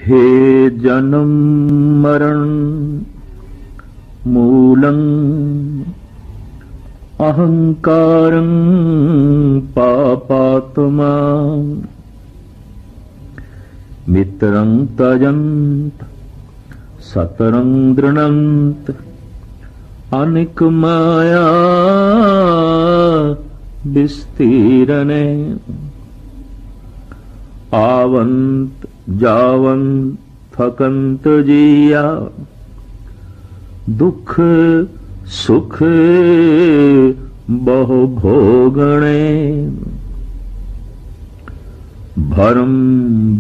हे जन्म मरण मूलं अहंकारं पापात्मा मित्रं त्यजन्त सतरं दृणन्त अनिक माया विस्तीरणे आवंत जावंत थकंत जिया दुख सुख बहु भोगणे भरम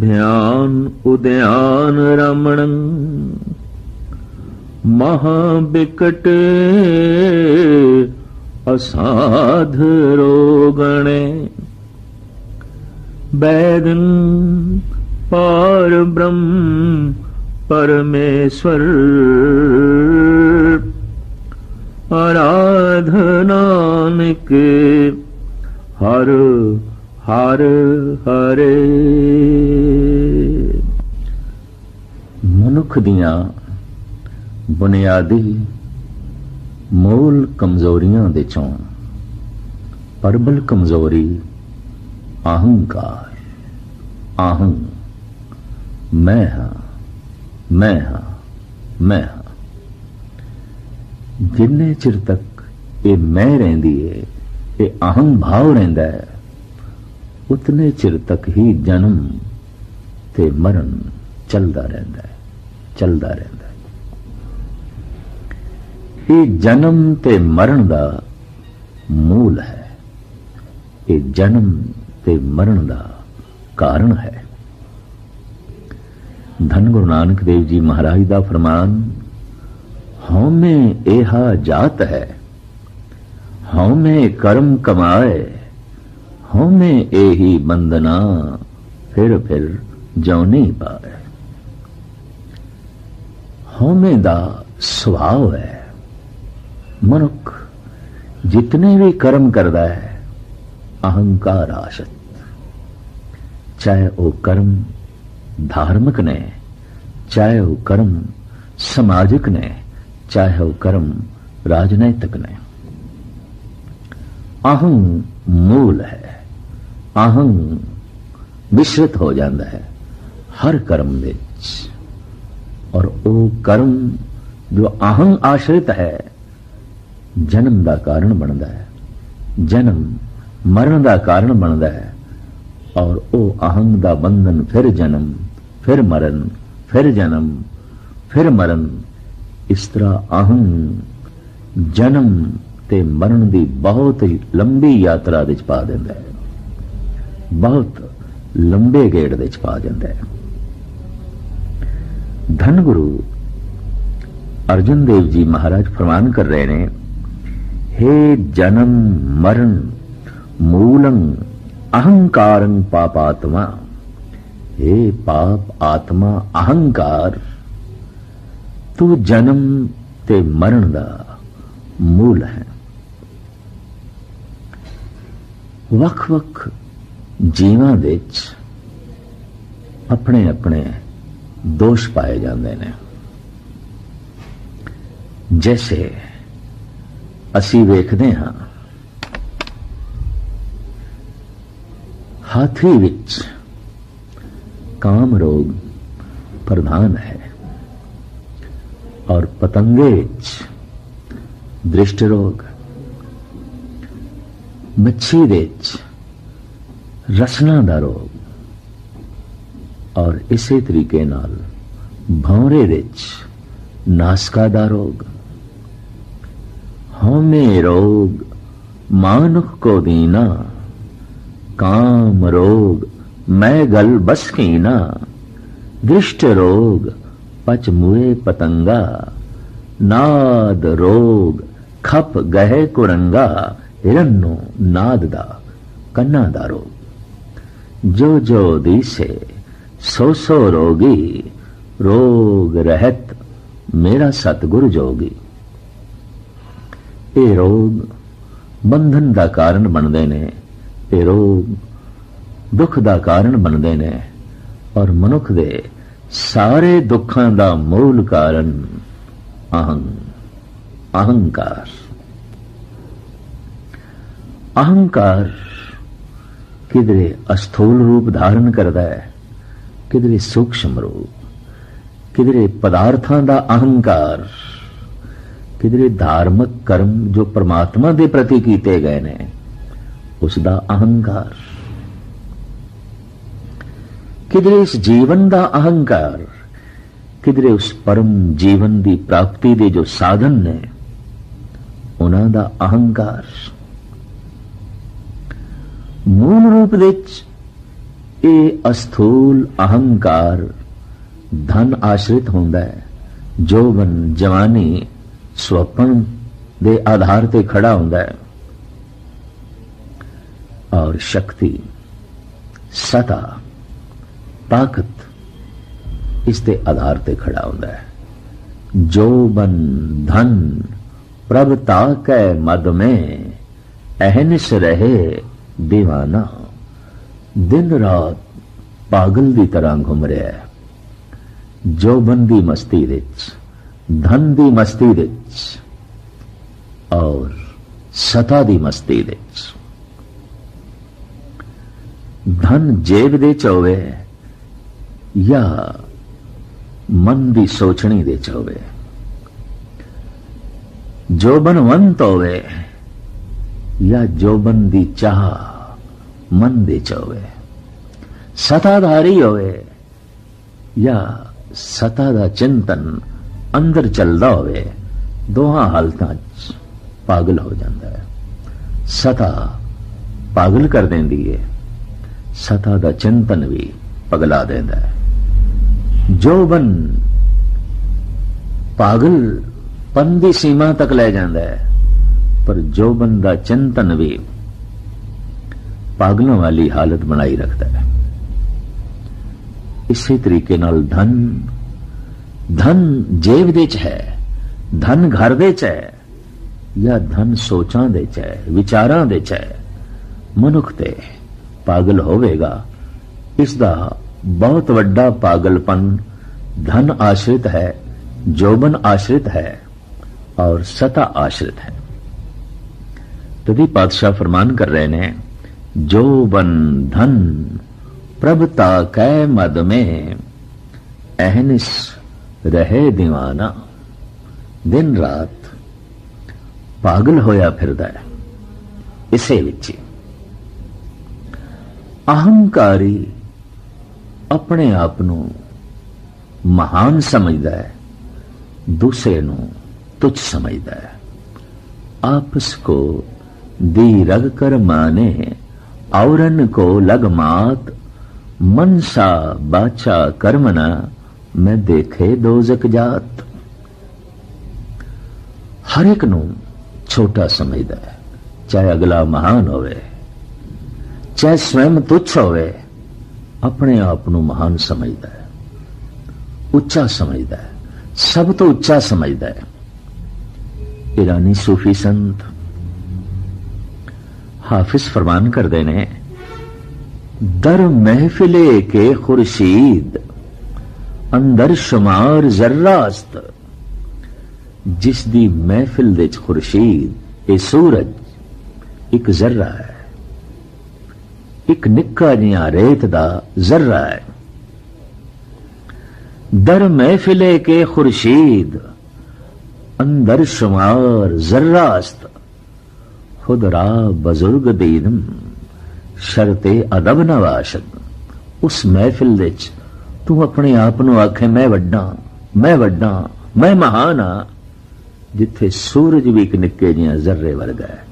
भ्यान उद्यान रमणं महाविकट असाध रोगणे वैदन पार ब्रह्म परमेश्वर आराधनानिक हर हर हरे। मनुख दियां बुनियादी मूल कमजोरियां दे चों परबल कमजोरी अहंकार, आहं, मैं हां, मैं हां, मैं हां। जिन्ने चिर तक ये मैं रहिंदी है, ये अहं भाव रहिंदा है, उतने चिर तक ही जन्म ते मरण चलदा रहिंदा है, चलदा रहिंदा है। ये जन्म ते मरण दा मूल है, ये जन्म ते मरण दा कारण है। धन गुरु नानक देव जी महाराज दा फरमान, हौमे एहा जात है, हौमे कर्म कमाए, हौमे एही बंदना, फिर जौनी पाए। हौमे दा स्वभाव है। मनुख जितने भी कर्म करदा है अहंकार आशत, चाहे वो कर्म धार्मिक ने, चाहे वो कर्म समाजिक ने, चाहे वो कर्म राजनैतिक ने। अहं मूल है, अहं मिश्रित हो जाता है हर कर्म विच, और वो कर्म जो अहं आश्रित है जन्म का कारण बनता है, जन्म मरण का कारण बनता है, और वो अहं का बंधन फिर जन्म, फिर मरण, फिर जन्म, फिर मरण। इस तरह अहं जन्म ते मरण की बहुत ही लंबी यात्रा विच पा दिंदा है, बहुत लंबे गेड़ विच पा दिंदा है। धन गुरु अर्जुन देव जी महाराज फरमान कर रहे ने, हे जन्म मरण मूलं अहंकारं पापात्मा। हे पाप आत्मा अहंकार, तू जन्म ते मरण दा मूल है। वख वख जीवां विच अपने अपने दोष पाए जाते हैं। जैसे असी वेखदे हां हाथी विच काम रोग प्रधान है, और पतंगे विच दृष्ट रोग, मच्छी विच रसना दा रोग, और इसे तरीके नाल भौरे विच नासका दा रोग। हौमे रोग मानुख को दीना, काम रोग मैं गल बस कीना। दृष्ट रोग पच मुए पतंगा, नाद रोग खप गहे कुरंगा। हिरन्नो नाद दा कन्ना दा रोग, जो जो दिसे सो सो रोगी। रोग रहत मेरा सतगुरु जोगी। ये रोग बंधन का कारण बनते ने, ये रोग दुख का कारण बनते ने, और मनुख दे सारे दुखां दा मूल कारण अहंकार। अहंकार किधरे अस्थूल रूप धारण करता है, किधरे सूक्ष्म रूप, किधरे पदार्थां दा अहंकार, किधरे धार्मिक कर्म जो परमात्मा दे प्रति कीते गए ने उसदा अहंकार, किधरे इस जीवन दा अहंकार, किधरे उस परम जीवन दी प्राप्ति दे जो साधन ने उन्हां दा अहंकार। मूल रूप विच ਇਹ ਅਸਥੂਲ ਅਹੰਕਾਰ ਧਨ ਆਸ਼ਰਿਤ ਹੁੰਦਾ ਹੈ। ਜੋਬਨ ਜਵਾਨੀ ਸੁਪਨ ਦੇ ਆਧਾਰ ਤੇ ਖੜਾ ਹੁੰਦਾ ਹੈ ਔਰ ਸ਼ਕਤੀ ਸਤਾ ਤਾਕਤ ਇਸ ਦੇ ਆਧਾਰ ਤੇ ਖੜਾ ਹੁੰਦਾ ਹੈ। ਜੋਬਨ ਧਨ ਪ੍ਰਭ ਤਾਕੈ ਮਦ में ਅਹਨਿਸ ਰਹੇ दीवाना। दिन रात पागल की तरह घूम रहा है। जोबन की मस्ती विच, धन की मस्ती विच और सता की मस्ती विच। धन जेब दे चोवे या मन की सोचनी दे चोवे, जोबनवंत होवे या जोबन की चाह मन दे चोवे, सताधारी होवे या सता दा चिंतन अंदर चलदा होवे, दोहां हालतां च पागल हो जाता है। सता पागल कर देंदी है, सता दा चिंतन भी पगला देंदा है। जोबन पागलपन दी सीमा तक ले जाता है, पर जोबन दा चिंतन भी पागलों वाली हालत बनाई रखता है। इसी तरीके नाल धन जेब दे च है, धन घर दे च है या धन सोचां दे च है, विचारां दे च है, मनुख ते पागल होवेगा। इसदा बहुत वड्डा पागलपन धन आश्रित है, जोबन आश्रित है और सता आश्रित है। तभी पातशाह फरमान कर रहे ने, जोबन धन प्रभता कै मद में अहनिस रहे दीवाना। दिन रात पागल होया फिरदा है इसे विच। अहंकारी अपने आप नू महान समझदा है, दूसरे नू तुच्छ समझदा है। आपस को दी रग कर माने औरन को लग मात। मनसा बाचा कर्मना मैं देखे दोजक जात। हर एक नू छोटा समझदा है, चाहे अगला महान होवे, चाहे स्वयं तुच्छ होवे, अपने आप नू महान समझदा है, उच्चा समझदा है, सब तो उच्चा समझदा है। ईरानी सूफी संत हाफिज फरमान कर देने, दर महफिले के खुर्शीद अंदर शुमार जर्रास्त। जिस दी महफिल दे खुर्शीद ए सूरज एक जर्रा है, एक निक्का जिहा रेत दा जर्रा है। दर महफिले के खुर्शीद अंदर शुमार जर्रास्त। खुद रा बुजुर्ग दीनम शरते अदब नवाशद। उस महफिल विच तू अपने आप नू आखे मैं वड्डा, मैं वड्डा, मैं महान हाँ, जिथे सूरज भी एक निक्के जिहा जर्रे वर्गा है।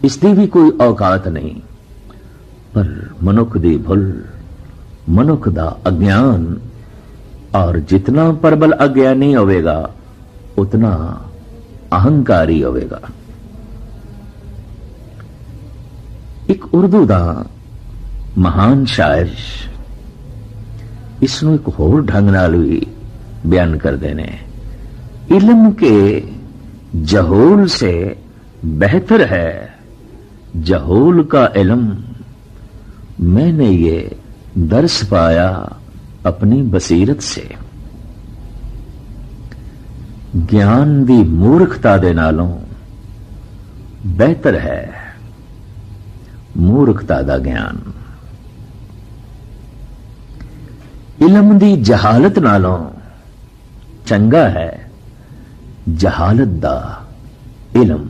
इसकी भी कोई औकात नहीं। पर मनुख दी भुल, मनुख दा अज्ञान, और जितना प्रबल अज्ञानी होवेगा उतना अहंकारी होवेगा। एक उर्दू दा महान शायर इसनू एक होर ढंग नाल भी बयान कर देने, इल्म के जहूल से बेहतर है जहूल का इल्म। मैंने ये दर्स पाया अपनी बसीरत से ज्ञान दी मूर्खता दे नालों बेहतर है। मूर्खता दा ज्ञान इलम दी जहालत नालों चंगा है। जहालत दा इलम,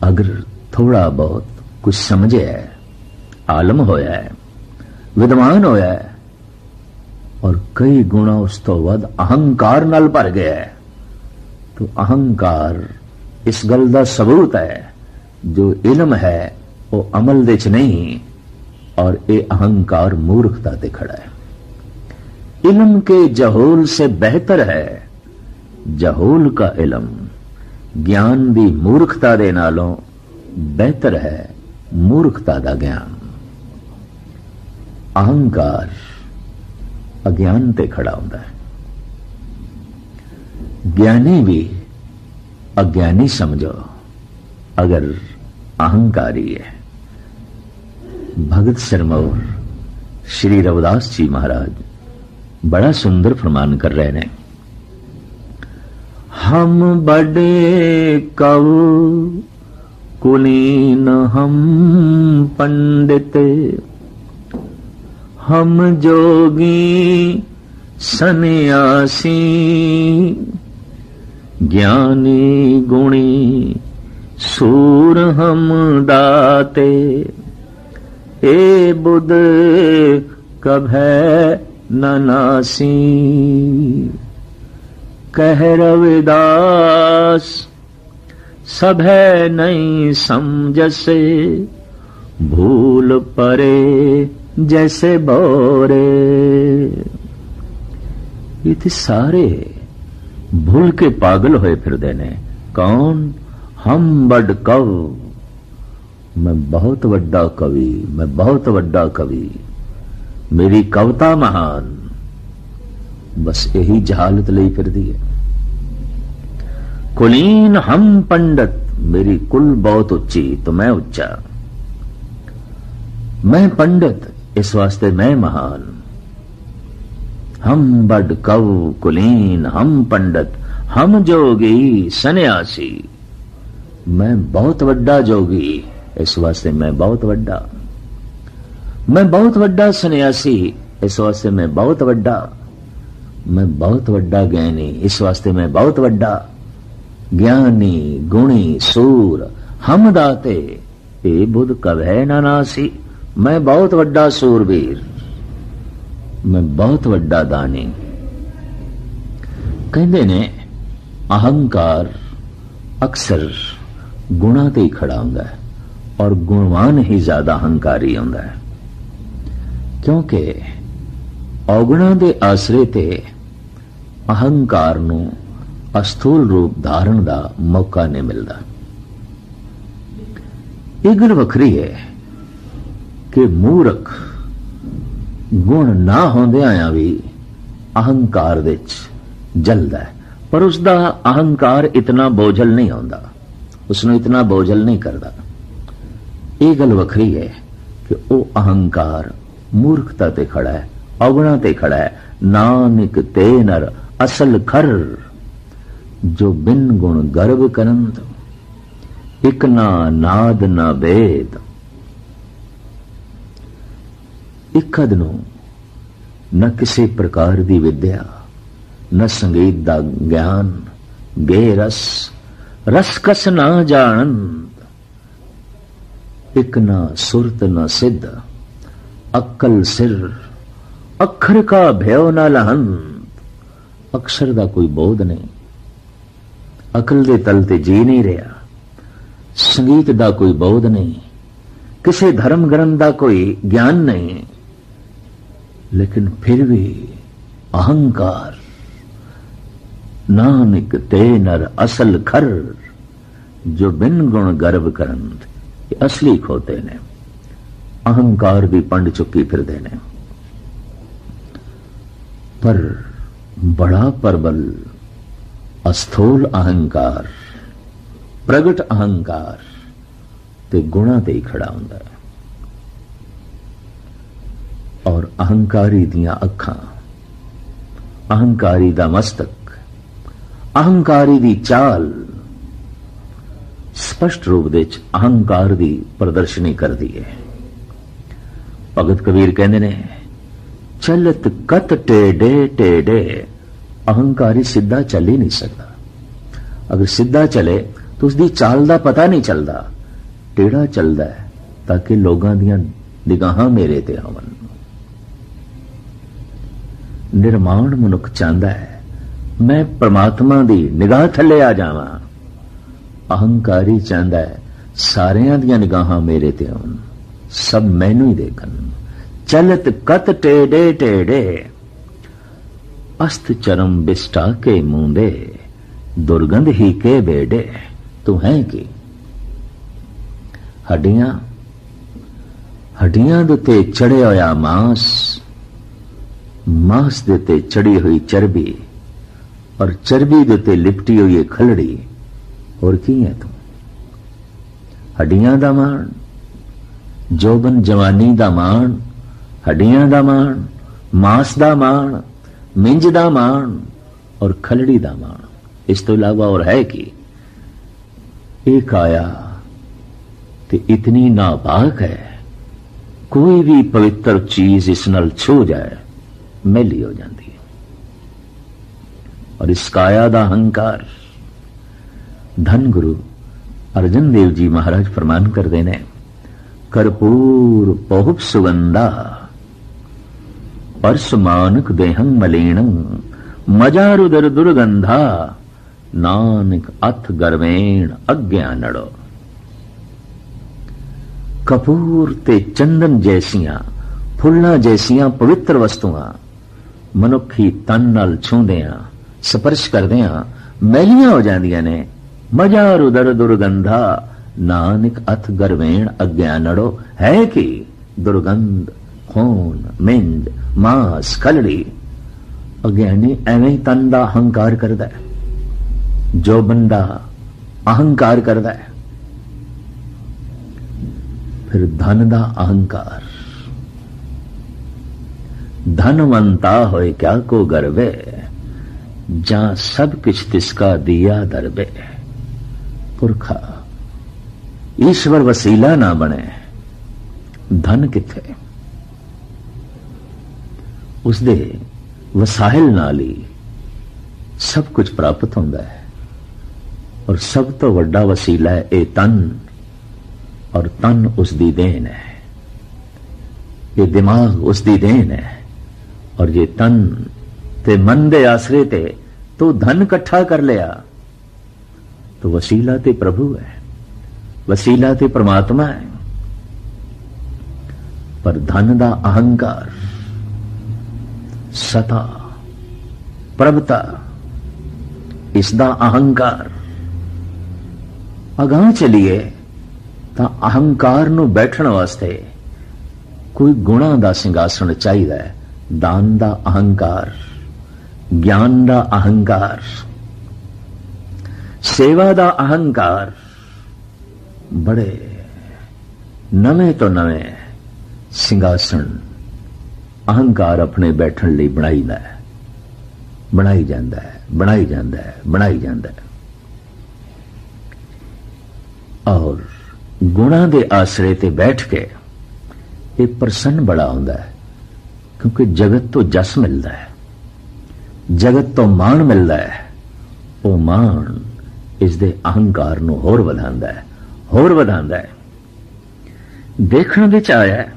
अगर थोड़ा बहुत कुछ समझे है, आलम होया है, विद्वान होया है और कई गुणा उस तो वध अहंकार नाल भर गया है, तो अहंकार इस गल दा सबूत है जो इल्म है वो अमल दे च नहीं, और ये अहंकार मूर्खता ते खड़ा है। इल्म के जहूल से बेहतर है जहूल का इल्म। ज्ञान दी मूर्खता दे नालों बेहतर है मूर्खता दा ज्ञान। अहंकार अज्ञान ते खड़ा होता है। ज्ञानी भी अज्ञानी समझो अगर अहंकारी है। भगत सिरमौर श्री रविदास जी महाराज बड़ा सुंदर फरमान कर रहे हैं। हम बड़े कव कुलीन हम पंडित, हम जोगी सन्यासी, ज्ञानी गुणी सूर हम दाते, ए बुध कभै न नासी। कह रविदास सभै नहीं समझसे, भूल परे जैसे बोरे। इतने सारे भूल के पागल होए फिरदे ने। कौन? हम बड़ कव, मैं बहुत वड्डा कवि, मैं बहुत वड्डा कवि, मेरी कविता महान। बस यही जहालत लई फिरदी है। कुलीन हम पंडित, मेरी कुल बहुत उच्ची तो मैं उच्चा। मैं पंडित इस वास्ते मैं महान। हम बड़ कव कुलीन हम पंडित, हम जोगी सन्यासी, मैं बहुत वड्डा जोगी इस वास्ते मैं बहुत वड्डा। मैं बहुत वड्डा सन्यासी इस वास्ते मैं बहुत वड्डा। मैं बहुत वड्डा ज्ञानी इस वास्ते मैं बहुत वड्डा। ज्ञानी गुणी सूर हम दाते, ए बुध कभै न नासी। मैं बहुत वड्डा सूरवीर, मैं बहुत वड्डा दानी। कहते ने अहंकार अक्सर गुणा ते ही खड़ा होंदा है और गुणवान ही ज्यादा अहंकारी होंदा है, क्योंकि अवगुणा दे आसरे ते अहंकार नू अस्थूल रूप धारण दा मौका नहीं मिलता। यह गल वखरी है कि मूर्ख गुण ना होंदियां भी अहंकार दे जलदा है, पर उसका अहंकार इतना बोझल नहीं होंदा, उसने इतना बोझल नहीं करता। यह गल वखरी है कि वो अहंकार मूर्खता ते खड़ा है, अवगुणा ते खड़ा है। नानक ते नर असल खर, जो बिन गुण गर्व करंत, इक ना नाद ना वेद। इकद नू न किसी प्रकार दी विद्या, न संगीत दा ज्ञान, गे रस रस कस ना जानत, इक ना सुरत न सिद्ध, अक्कल सिर अक्षर का भय न लहंत। अक्षर दा कोई बोध नहीं, अकल दे तल ते जी नहीं रहा। संगीत दा कोई बोध नहीं, किसी धर्म ग्रंथ दा कोई ज्ञान नहीं, लेकिन फिर भी अहंकार। नानक ते नर असल खर, जो बिन गुण गर्व करंत, असली खोते ने। अहंकार भी पंड चुकी फिरदे ने, पर बड़ा प्रबल अस्थूल अहंकार, प्रगट अहंकार ते गुणा ते ही खड़ा होंदा है। और अहंकारी दियां अखां, अहंकारी दा मस्तक, अहंकारी दी चाल स्पष्ट रूप दे अहंकार दी प्रदर्शनी करदी है। भगत कबीर कहंदे ने, चलत कत टेढ़े टेढ़े, अहंकारी सीधा चल ही नहीं सकता। अगर सीधा चले तो उसकी चाल का पता नहीं चलता, टेढ़ा चलता है ताकि लोगों दियां निगाहां मेरे ते होवन। निर्माण मनुख चाहता है मैं परमात्मा दी निगाह थले आ जावां, अहंकारी चाहता है सारियां दियां निगाहां मेरे ते होवन, सब मैनू ही देखन। चलत कत टेढ़े टेढ़े, अस्त चरम बिस्टा के मूंदे, दुर्गंध ही के बेड़े। तू है कि हड्डियां हड्डियां दे ते चढ़े होया मांस, मांस दे ते चढ़ी हुई चर्बी, और चर्बी दे ते लिपटी हुई खलड़ी। और की है तू? हड्डियां दा मान, जोबन जवानी दा मान, हड्डियां दा मान, मांस दा मान, मिंज दा मान और खलड़ी दा मान। इस तो इलावा और है कि एक आया ते इतनी नापाक है, कोई भी पवित्र चीज इस नाल छू जाए मैली हो जाती है। और इस काया दा अहंकार, धन गुरु अर्जन देव जी महाराज फरमान करते ने, कर्पूर पहुप सुगंधा, परस मानक देहं मलीणं, मजारुदर दुर्गंधा, नानक अथ गर्वेण अज्ञानड़ो। कपूर ते चंदन जैसियां, फुल्लां जैसियां पवित्र वस्तुआं मनुखी तन नाल छूंदियां, स्पर्श करदियां मैलियां हो जांदियां ने। मजारुदर दुर्गंधा, नानक अथ गर्वेण अज्ञानड़ो। है कि दुर्गंध, खून, मिंज, मांस, खलड़ी। अज्ञानी एवें ही तन दा अहंकार करदा है, जो बंदा अहंकार करदा है। फिर धन दा अहंकार, धनवंता होए क्या को गर्वे, जहां सब किछ तिसका दिया दरबे। पुरखा ईश्वर वसीला ना बने, धन किथे? उसदे वसाइल नाल ही सब कुछ प्राप्त होंदा है। और सब तो वड्डा वसीला है ये तन, और तन उसदी देन है। ये दिमाग उसदी देन है, और ये तन ते मन दे आसरे ते तो धन इकट्ठा कर लिया तो वसीला ते प्रभु है, वसीला ते परमात्मा है। पर धन दा अहंकार, सता, प्रभुता, इसदा अहंकार अगां चलिए तां अहंकार नूं बैठण वास्ते कोई गुणा दा सिंघासन चाहिदा है। दान दा अहंकार, ज्ञान दा अहंकार, सेवा दा अहंकार, बड़े नवे तो नवे सिंघासन अहंकार अपने बैठण लई बनाईदा है, बनाई जांदा है, बनाई जांदा है, बनाई जांदा है। और गुणा दे आसरे ते बैठ के ये प्रसन्न बड़ा होंदा है, क्योंकि जगत तो जस मिलता है, जगत तो मान मिलता है। वो मान इस दे अहंकार नूं होर वधांदा है, होर वधांदा है। देखण विच आया है,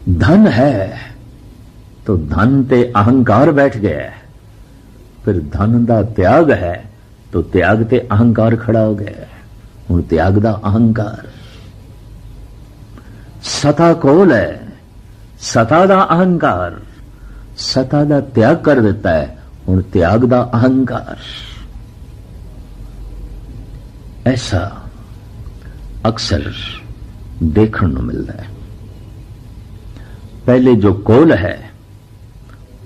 धन है तो धन ते अहंकार बैठ गया है। फिर धन दा त्याग है तो त्याग ते अहंकार खड़ा हो गया है। हुण त्याग दा अहंकार, सता कोल है, सता दा अहंकार, सता दा त्याग कर देता है। हुण त्याग दा अहंकार। ऐसा अक्सर देखने को मिलता है। पहले जो कोल है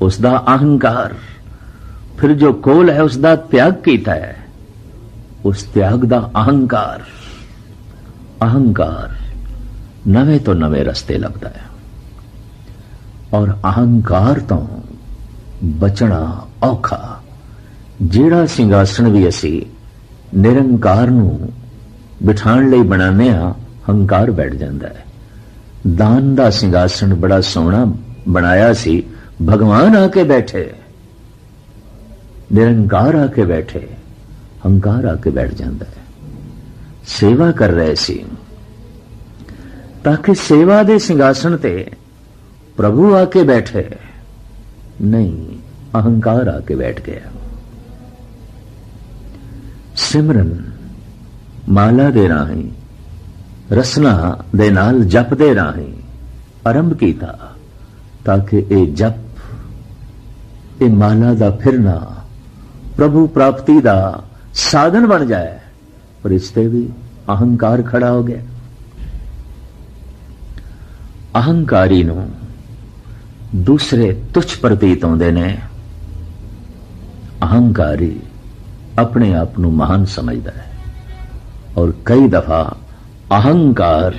उसका अहंकार, फिर जो कोल है उसका त्याग किया है, उस त्याग का अहंकार। अहंकार नवे तो नवे रस्ते लगता है। और अहंकार तो बचना औखा। ਜਿਹੜਾ ਸਿੰਘਾਸਣ ਵੀ ਅਸੀਂ ਨਿਰੰਕਾਰ ਨੂੰ ਬਿਠਾਉਣ ਲਈ ਬਣਾਉਂਦੇ ਹਾਂ, ਹੰਕਾਰ ਬੈਠ ਜਾਂਦਾ ਹੈ। ਦਾਨ ਦਾ ਸਿੰਘਾਸਣ ਬੜਾ ਸੋਹਣਾ ਬਣਾਇਆ ਸੀ, ਭਗਵਾਨ ਆ ਕੇ ਬੈਠੇ, ਨਿਰੰਕਾਰ ਆ ਕੇ ਬੈਠੇ, ਹੰਕਾਰ ਆ ਕੇ ਬੈਠ ਜਾਂਦਾ ਹੈ। ਸੇਵਾ ਕਰ ਰਹੇ ਸੀ ਤਾਂ ਕਿ ਸੇਵਾ ਦੇ ਸਿੰਘਾਸਣ ਤੇ ਪ੍ਰਭੂ ਆ ਕੇ ਬੈਠੇ, ਨਹੀਂ ਅਹੰਕਾਰ ਆ ਕੇ ਬੈਠ ਗਿਆ। ਸਿਮਰਨ ਮਾਲਾ ਦੇ ਰਾਹੀਂ, ਰਸਨਾ ਦੇ ਨਾਲ ਜਪ ਦੇ ਰਾਹੀਂ ਆਰੰਭ ਕੀਤਾ ਤਾਂ ਕਿ ਇਹ ਜਪ, ਇਹ ਮਾਲਾ ਦਾ ਫਿਰਨਾ ਪ੍ਰਭੂ ਪ੍ਰਾਪਤੀ ਦਾ ਸਾਧਨ ਬਣ ਜਾਏ। ਪਰ ਇਸ ਤੇ ਵੀ ਅਹੰਕਾਰ ਖੜਾ ਹੋ ਗਿਆ। ਅਹੰਕਾਰੀ ਨੂੰ ਦੂਸਰੇ ਤੁੱਛ ਪ੍ਰਤੀਤ ਹੁੰਦੇ ਨੇ। ਅਹੰਕਾਰੀ अपने आप ਨੂੰ महान समझता है और कई दफा अहंकार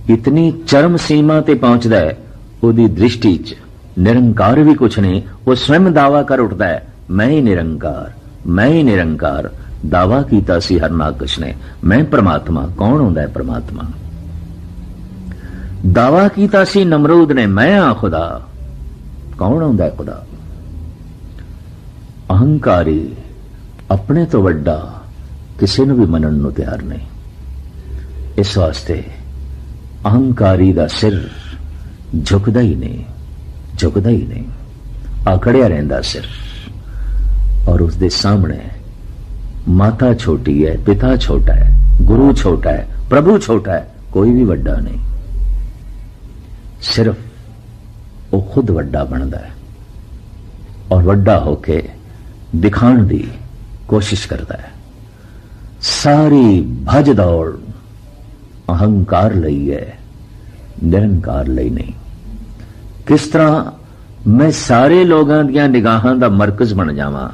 इतनी चरम सीमा ते पहुंचता है, उसकी दृष्टि च निरंकार भी कुछ नहीं। वो स्वयं दावा कर उठता है, मैं ही निरंकार, मैं ही निरंकार। दावा कीता सी हरनाकश ने, मैं परमात्मा। कौन होंदा है परमात्मा? दावा कीता सी नमरूद ने, मैं हां खुदा। कौन होंदा है खुदा? अहंकारी अपने तो वड्डा किसी ने भी मनन नूं तैयार नहीं। इस वास्ते अहंकारी दा सिर झुकदा ही नहीं, झुकदा ही नहीं, आकड़िया रहिंदा सिर। और उसके सामने माता छोटी है, पिता छोटा है, गुरु छोटा है, प्रभु छोटा है, कोई भी वड्डा नहीं। सिर्फ वो खुद वड्डा बनता है और वड्डा होके दिखाण दी कोशिश करता है। सारी भज दौड़ अहंकार लई है, निरंकार लई नहीं। किस तरह मैं सारे लोगों दियां निगाहां दा मरकज बन जावां,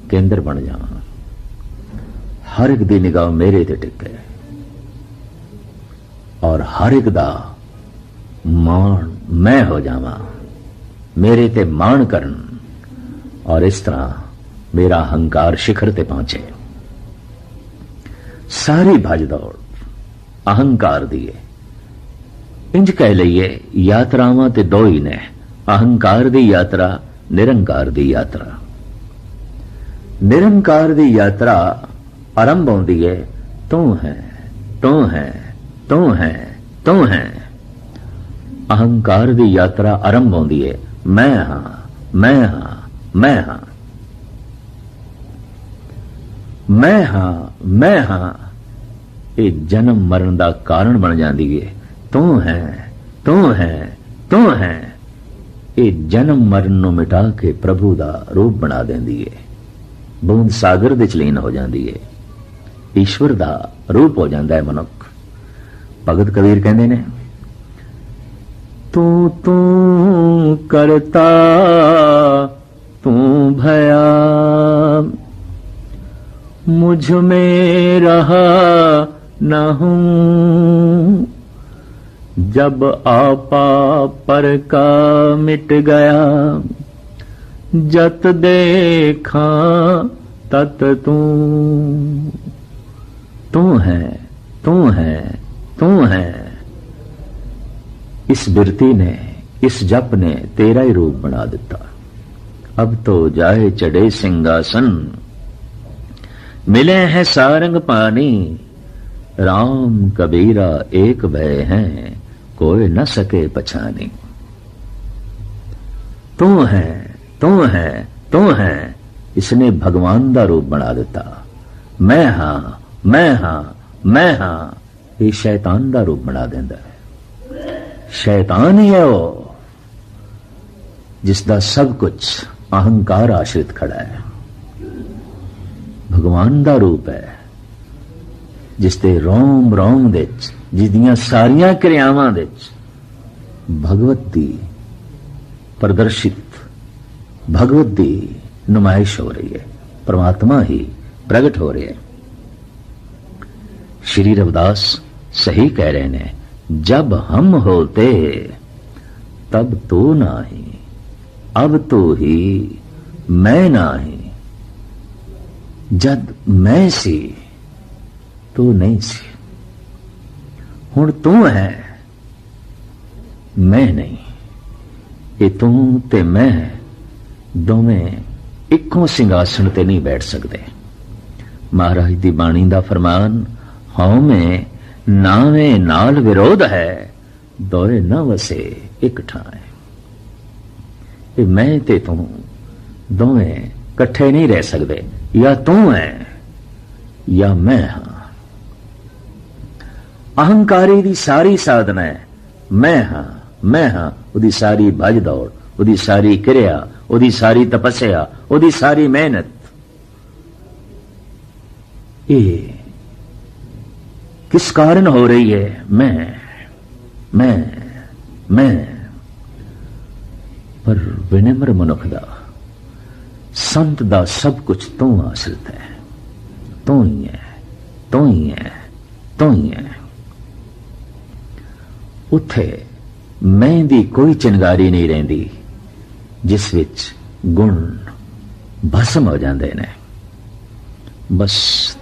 केंद्र बन जावां, हर एक दी निगाह मेरे ते टिके और हर एक दा मान मैं हो जावां, मेरे ते मान करन। और इस तरह मेरा अहंकार शिखर ते पहुंचे। सारी भज दौड़ अहंकार दी है। इंज कह लईए यात्रावां ते दो ही ने, अहंकार दी यात्रा, निरंकार दी यात्रा। निरंकार दी यात्रा आरंभ होंदी है, तू है, तू है, तू है, तू है। अहंकार दी यात्रा आरंभ होंदी है, मैं हां, मैं हां, मैं हां, मैं हां, मैं हां। ये जन्म मरण का कारण बन जाती है। तू है, तू है, तू है। ये जन्म मरण नूं मिटा के प्रभु का रूप बना देंदी है। बूंद सागर दे च लीन हो जाती है, ईश्वर का रूप हो जाता है मनुख। भगत कबीर कहते ने, तू तू करता तू भया, मुझ में रहा न हूं। जब आपा पर का मिट गया, जत देखा तत तू। तू है, तू है, तू है। इस बिरती ने, इस जप ने तेरा ही रूप बना दिता। अब तो जाए चढ़े सिंहासन, मिले हैं सारंग पानी। राम कबीरा एक भय हैं, कोई न सके पछानी। तू है, तू है, तू है। इसने भगवान का रूप बना दिता। मैं हां, मैं हां, मैं हां। ये शैतान का रूप बना देता है। शैतान ही है वो जिसका सब कुछ अहंकार आश्रित खड़ा है। भगवान का रूप है जिसते रोम रोम दे जिसदियां सारियां क्रियावां दे भगवत दी प्रदर्शित, भगवत दी नुमाइश हो रही है। परमात्मा ही प्रकट हो रहे हैं। श्री रविदास सही कह रहे हैं, जब हम होते तब तो नाही, अब तो ही मैं नाही, जद मैं सी तू नहीं सी, हुण तू है मैं नहीं। ये तू ते मैं दोवें इक्को सिंघासन ते नहीं बैठ सकते। महाराज दी बाणी दा फरमान, हौ में नावे नाल विरोध है, दोए न वसे एक ठाए। ये मैं ते तू दोवें कट्ठे नहीं रह सकते, या तू है या मैं हां। अहंकारी दी सारी साधना है मैं हां, मैं हां। उदी सारी भज दौड़, उदी सारी क्रिया, उदी सारी तपस्या, उदी सारी मेहनत, ये किस कारण हो रही है? मैं पर विनम्र मनुख दा, संत दा सब कुछ तू आश्रित है, तू ही है, तू ही है, तू ही है। उत्थे मैं दी कोई चिंगारी नहीं रहिंदी, जिस विच गुण भस्म हो जाते ने। बस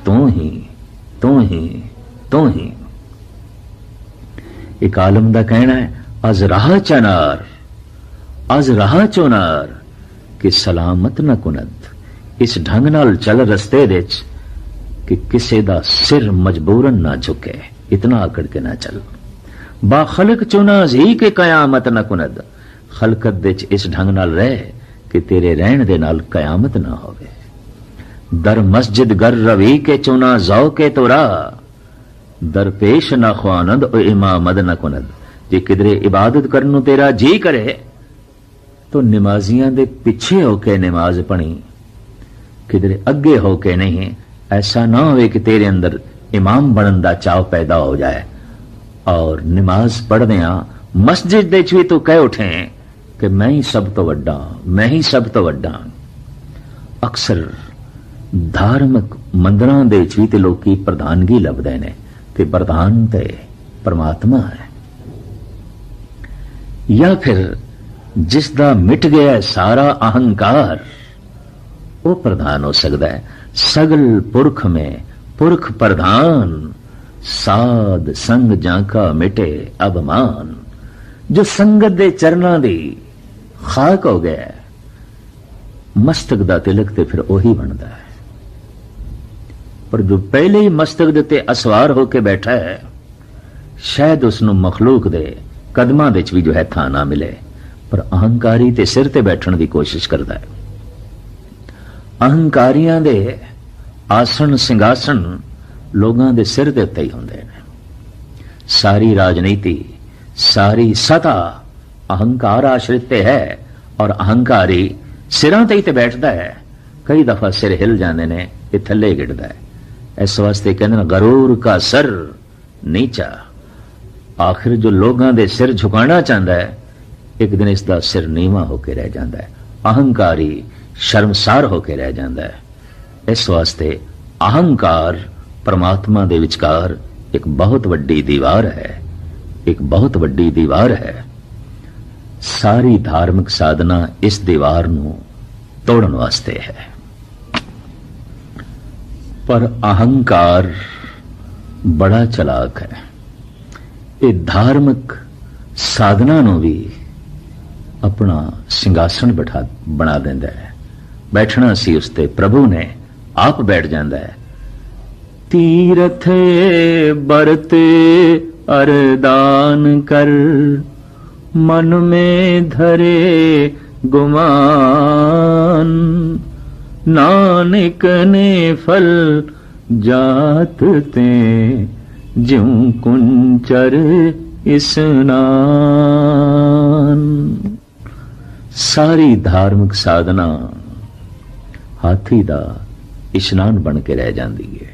तू ही, तू ही, तू ही। एक आलम दा कहना है, अज राह चनार, अज राह चोनार, कि सलामत न कुनद। इस ढंग नाल चल रस्ते विच कि किसे दा सिर मजबूरन ना झुके, इतना आकड़ के ना चल। बा खलक चुना जी के कयामत न कुनद। खलकत विच इस ढंग नाल रह कि तेरे रहन दे नाल कयामत ना होवे। दर मस्जिद गर रवी के चुना जौ के तोरा, दरपेश ना ख्वानद ओ इमामद न कुनद। जे किधरे इबादत करन नूं तेरा जी करे तो नमाजियां दे पिछे होके नमाज पढ़ी, किधरे अगे होके नहीं। ऐसा ना होवे कि तेरे अंदर इमाम बनन दा चाव पैदा हो जाए और नमाज पढ़दियां मस्जिद दे च भी तू कह उठे कि मैं ही सब तो वड्डा, मैं ही सब तो वड्डा। अक्सर धार्मिक मंदिरां दे च भी ते लोकी प्रधानगी लभदे ने कि प्रधान ते परमात्मा है। या फिर जिसदा मिट गया सारा अहंकार, वो प्रधान हो सकता है। सगल पुरख में पुरख प्रधान, साध संग जाका मिटे अभिमान। जो संगत दे चरना दी खाक हो गया, मस्तक दा तिलक ते फिर ओही बनता है। पर जो पहले ही मस्तक दे ते असवार होके बैठा है, शायद उसनों मखलूक दे कदमां दे च भी जो है थां ना मिले, पर अहंकारी ते सिर ते बैठण दी कोशिश करता है। अहंकारियां दे आसन सिंघासन लोगां दे सिर दे उत्ते ही हुंदे ने। सारी राजनीति, सारी सत्ता अहंकार आश्रित ते है और अहंकारी सिरां ते ही ते बैठदा है। कई दफा सिर हिल जांदे ने, ये थल्ले गिरदा है। इस वास्ते कहंदे ने गरूर का सर नीचा। आखिर जो लोगां दे सिर झुकाना चाहता है, एक दिन इसका सिर नीवा होके रह जाता है। अहंकारी शर्मसार होके रह जाता है। इस वास्ते अहंकार परमात्मा दे विचकार एक बहुत वड्डी दीवार है, एक बहुत वड्डी दीवार है। सारी धार्मिक साधना इस दीवार नूं तोड़न वास्ते है। पर अहंकार बड़ा चलाक है। ये धार्मिक साधना नूं भी अपना सिंघासन बना देंदा है। बैठना सी उसते प्रभु ने आप बैठ जाता है। तीरथ बरते अरदान कर, मन में धरे गुमान। नानक ने फल जात ते, ज्यों कुंचर स्नान। सारी धार्मिक साधना हाथी दा इशनान बन के रह जाती है।